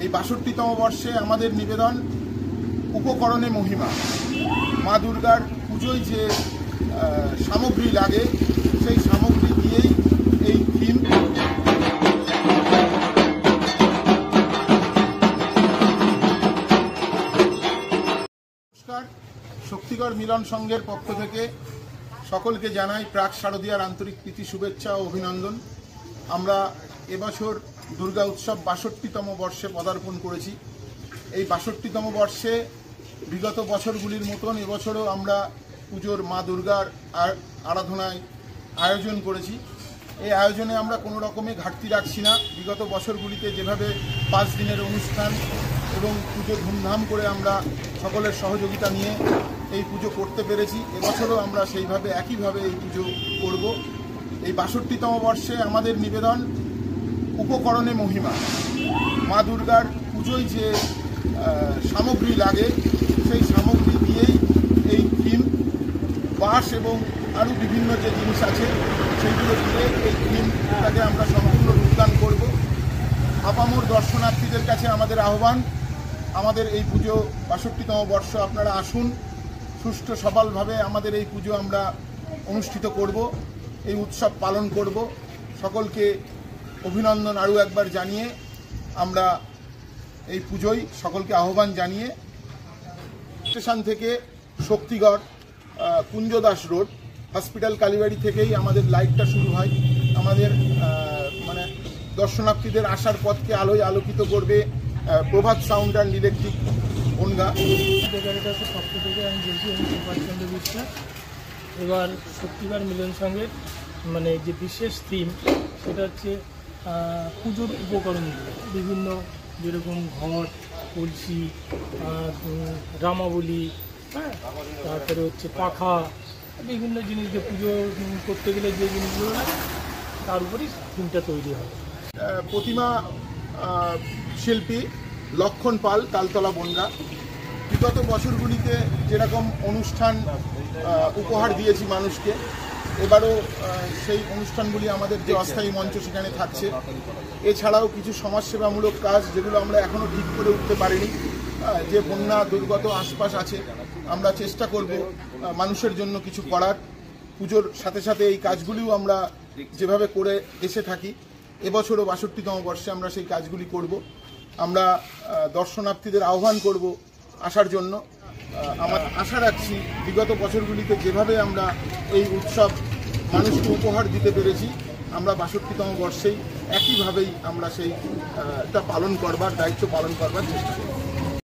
এই ৬২তম বর্ষে আমাদের নিবেদন উপকরণে মহিমা। মা দুর্গার পুজোয় যে সামগ্রী লাগে সেই সামগ্রী দিয়েই এই থিম। নমস্কার, শক্তিগড় মিলন সংঘের পক্ষ থেকে সকলকে জানাই প্রাক শারদীয়ার আন্তরিক প্রীতি, শুভেচ্ছা ও অভিনন্দন। আমরা এবছর দুর্গা উৎসব ৬২তম বর্ষে পদার্পণ করেছি। এই ৬২তম বর্ষে বিগত বছরগুলির মতন এবছরও আমরা পুজোর মা দুর্গার আরাধনায় আয়োজন করেছি। এই আয়োজনে আমরা কোনো রকমে ঘাটতি রাখছি না। বিগত বছরগুলিতে যেভাবে 5 দিনের অনুষ্ঠান এবং পুজো ধুমধাম করে আমরা সকলের সহযোগিতা নিয়ে এই পুজো করতে পেরেছি, এবছরও আমরা সেইভাবে একইভাবে এই পুজো করব। এই ৬২তম বর্ষে আমাদের নিবেদন উপকরণে মহিমা। মা দুর্গার পুজোয় যে সামগ্রী লাগে সেই সামগ্রী দিয়েই এই থিম, বাঁশ এবং আরও বিভিন্ন যে জিনিস আছে সেইগুলো দিয়ে এই থিমটাকে আমরা সম্পূর্ণ রূপদান করব। আপামর দর্শনার্থীদের কাছে আমাদের আহ্বান, আমাদের এই পুজো ৬২তম বর্ষ আপনারা আসুন, সুষ্ঠু সফলভাবে আমাদের এই পুজো আমরা অনুষ্ঠিত করব, এই উৎসব পালন করব। সকলকে অভিনন্দন আরও একবার জানিয়ে আমরা এই পুজোয় সকলকে আহ্বান জানিয়ে স্টেশন থেকে শক্তিগড় কুঞ্জদাস রোড হসপিটাল কালীবাড়ি থেকেই আমাদের লাইটটা শুরু হয়। আমাদের দর্শনার্থীদের আসার পথকে আলোয় আলোকিত করবে প্রভাত সাউন্ড অ্যান্ড ইলেকট্রিক বনগা। এটা হচ্ছে সপ্তাহ থেকে আমি বলছি, আমি সুভাষচন্দ্র বিশ্বাস। এবার শক্তিগড় মিলন সংঘের যে বিশেষ থিম সেটা হচ্ছে পুজোর উপকরণ, বিভিন্ন যেরকম ঘট, কলসি, রামাবলী, তারপরে হচ্ছে পাখা, বিভিন্ন জিনিস যে পুজো করতে গেলে যে জিনিসগুলো লাগে তার উপরই থিমটা তৈরি হয়। প্রতিমা শিল্পী লক্ষণ পাল, তালতলা বনগা। বিগত বছরগুলিতে যেরকম অনুষ্ঠান উপহার দিয়েছি মানুষকে, এবারও সেই অনুষ্ঠানগুলি আমাদের যে অস্থায়ী মঞ্চ সেখানে থাকছে। এছাড়াও কিছু সমাজসেবামূলক কাজ যেগুলো আমরা এখনও ঠিক করে উঠতে পারিনি, যে বন্যা দুর্গত আশপাশ আছে, আমরা চেষ্টা করব মানুষের জন্য কিছু করার। পুজোর সাথে সাথে এই কাজগুলিও আমরা যেভাবে করে এসে থাকি, এবছরও ৬২তম বর্ষে আমরা সেই কাজগুলি করব। আমরা দর্শনার্থীদের আহ্বান করব আসার জন্য। আমার আশা রাখছি বিগত বছরগুলিতে যেভাবে আমরা এই উৎসব মানুষকে উপহার দিতে পেরেছি, আমরা ৬২তম বর্ষেই একইভাবেই আমরা সেইটা পালন করবার, দায়িত্ব পালন করবার চেষ্টা করব।